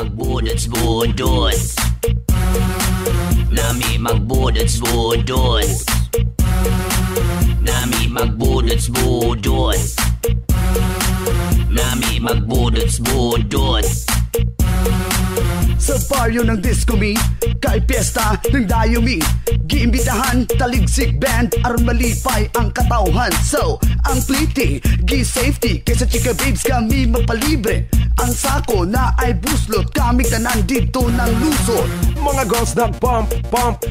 magbudots-budots. Nami magbudots-budots. Nami magbudots-budots. Nami magbudots-budots. Sa baryo ng disco me, kay piyesta ng dayomi, giimbitahan taligsik band aron malipay ang katawhan. So, ang pliti, gi-safety, kaysa chika babes kami magpalibre. Ang sako na ay buslot, kami tanan dito ng lusot. Mga girls nag-pump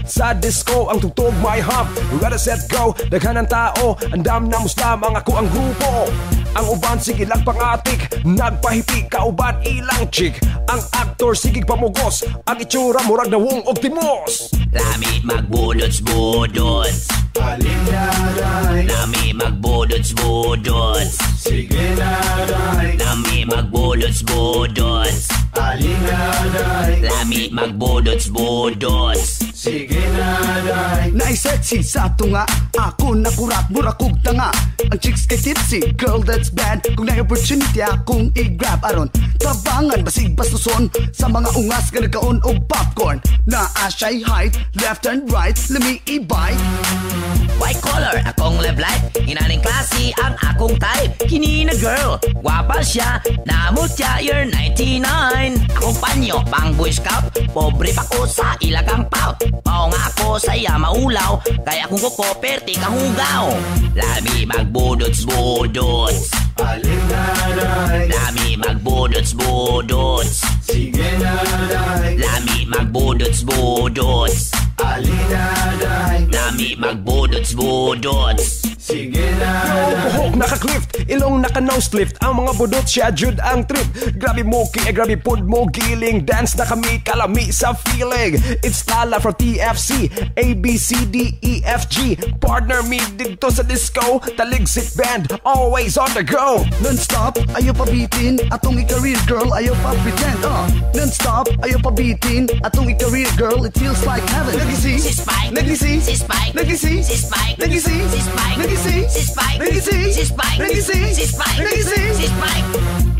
sa disco, ang tugtog may hump. Ready, set, go, daghan ng tao, andam na muslamang ako ang grupo. Ang uban sige lang pangatik, nagpahipi kauban ilang chick. Ang aktor sigig pamugos, ang itsura murag nawong og timos. Lami magbudots-budots. Alinaray, Nami magbudots-budots. sige naray. Nami magbudots-budots. Alinaray, Lami magbudots-budots. sige naray. Naisexy sa tunga, ako nakurat murakog tanga. Ang chicks kay tipsy, girl that's bad. Kung na-opportunity akong i-grab aron tabangan basig bastuson sa mga ungas nga nagkaon og popcorn. Na asya'y height, left and right, lami i-bite. White collar, akong love life. Inaning klase ang akong type. Kini na girl, gwapa siya. Namutya, you're 99. Akong panyo, pang boy scout. Pobre pa ko sa ilagang pout. Pao nga ako saya maulaw. Kaya kung kuko, perti kahugaw. Lami magbudots-budots. Alinaray, Lami magbudots-budots. sige naray. Lami magbudots-budots. Alinaray, Lami magbudots-budots. sige naray. Buhok naka-clift, ilong naka-nose lift. Ang mga budot siya jud ang trip. Grabe mo grabe pod mo giling. Dance na kami kalami sa feeling. It's Lala from TFC, ABCDEFG. Partner me dito sa disco, taligsik band, always on the go. Non-stop, ayaw pabitin. Atong i-career girl, ayaw pa pretend. Non-stop, ayaw pabitin. Atong i-career girl, it feels like heaven. Nagisi, Si Spike, nagisi, si Spike, nagisi, si Spike, nagisi, si Spike, nagisi, si Spike, nagisi, si Spike, nagisi, si Spike, nagisi. si Spike.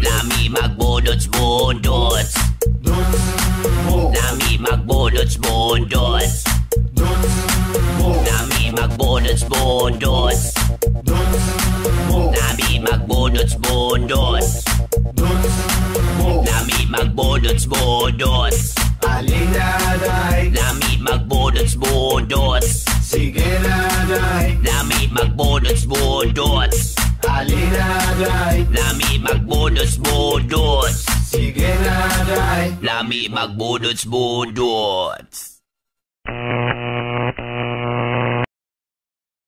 Lami magbudots-budots. Dots mo, Lami magbudots-budots. dots mo, Lami magbudots-budots. dots mo, Lami magbudots-budots. dots mo. Lami magbudots-budots. Alinaray, Lami magbudots-budots. sige naray. Lami magbudots-budots. Alinaray, Lami magbudots-budots. sige naray. Lami magbudots-budots.